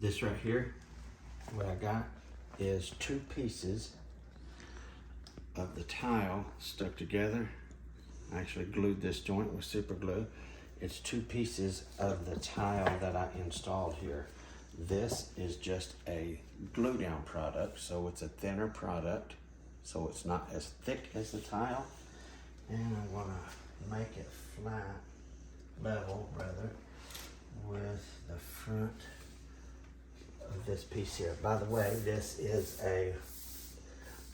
This right here, what I got is two pieces of the tile stuck together. I actually glued this joint with super glue. It's two pieces of the tile that I installed here. This is just a glue down product, so it's a thinner product, so it's not as thick as the tile. And I want to make it flat, level rather, with the front of this piece here. By the way, this is a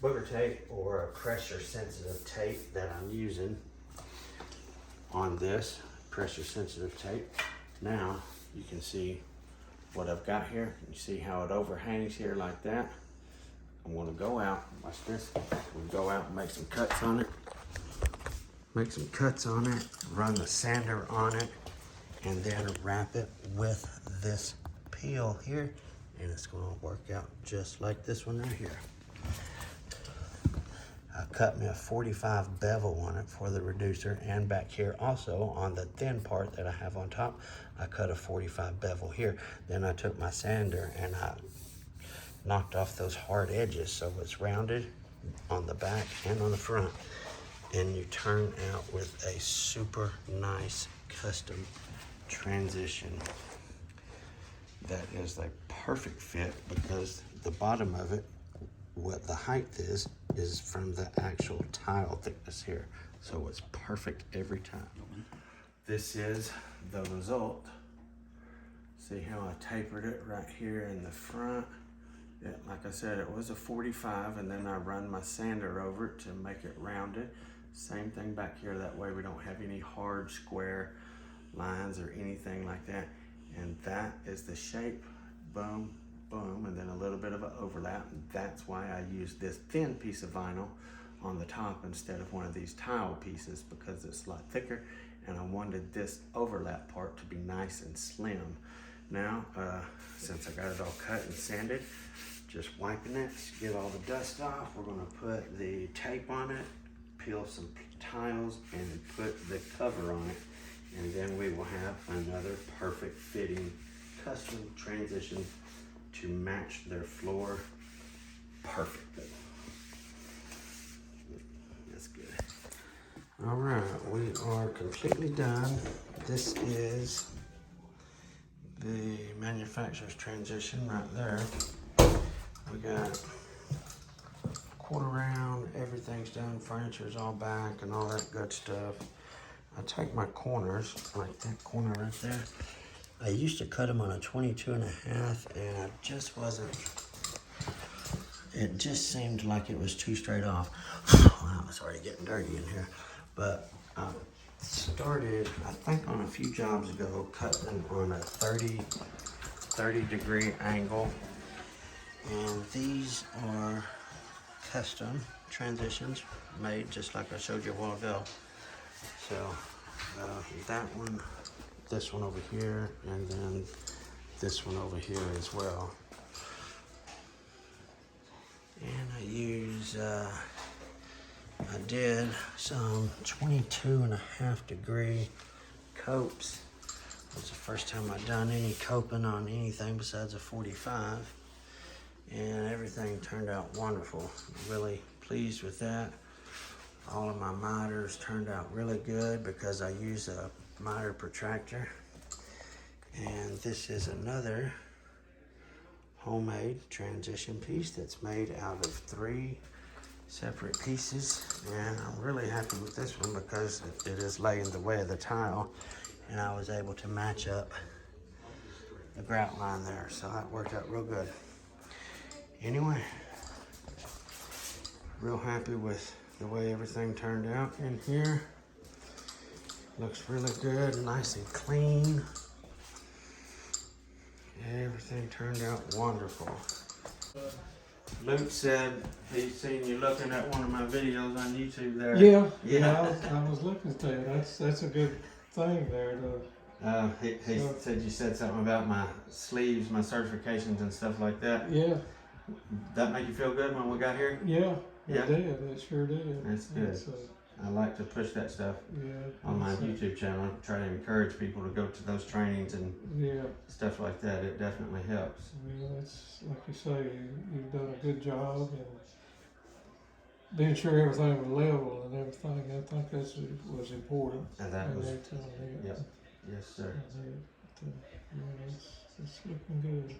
booger tape or a pressure sensitive tape that I'm using on this pressure sensitive tape. Now you can see what I've got here. You see how it overhangs here like that. I'm going to go out, watch this, we'll go out and make some cuts on it. Make some cuts on it, run the sander on it, and then wrap it with this peel here, and it's going to work out just like this one right here. I cut me a 45 bevel on it for the reducer, and back here also on the thin part that I have on top, I cut a 45 bevel here. Then I took my sander and I knocked off those hard edges so it's rounded on the back and on the front, and you turn out with a super nice custom transition that is a perfect fit, because the bottom of it, what the height is from the actual tile thickness here. So it's perfect every time. This is the result. See how I tapered it right here in the front? Yeah, like I said, it was a 45, and then I run my sander over it to make it rounded. Same thing back here, that way we don't have any hard square lines or anything like that. And that is the shape, boom, boom, and then a little bit of an overlap. And that's why I use this thin piece of vinyl on the top instead of one of these tile pieces, because it's a lot thicker, and I wanted this overlap part to be nice and slim. Now, since I got it all cut and sanded, just wiping it, get all the dust off. We're gonna put the tape on it, peel some tiles, and put the cover on it. And then we will have another perfect fitting custom transition to match their floor perfectly. That's good. All right, we are completely done. This is the manufacturer's transition right there. We got quarter round, everything's done, furniture's all back and all that good stuff. I take my corners, like that corner right there. I used to cut them on a 22.5, and I just wasn't, it just seemed like it was too straight off. Wow, it's already getting dirty in here. But I started, I think on a few jobs ago, cutting on a 30 degree angle. And these are custom transitions made just like I showed you a while ago. So that one, this one over here, and then this one over here as well. And I use, I did some 22.5 degree copes. It's the first time I've done any coping on anything besides a 45. And everything turned out wonderful. Really pleased with that. All of my miters turned out really good because I use a miter protractor. And this is another homemade transition piece that's made out of 3 separate pieces. And I'm really happy with this one because it is laying the way of the tile, and I was able to match up the grout line there. So that worked out real good. Anyway, real happy with the way everything turned out in here. Looks really good, nice and clean. Everything turned out wonderful. Luke said he's seen you looking at one of my videos on YouTube there. Yeah, I was looking at that. That's a good thing there. He said you said something about my sleeves, my certifications and stuff like that. Yeah. That make you feel good when we got here? Yeah, Yeah. it did. It sure did. That's good. So, I like to push that stuff Yeah. on my it's, YouTube channel. Try to encourage people to go to those trainings and Yeah. stuff like that. It definitely helps. Well, it's like you say, you've done a good job and being sure everything was level and everything. I think that's was important. And that was, Telling me yep, yes, sir. yeah, it's looking good.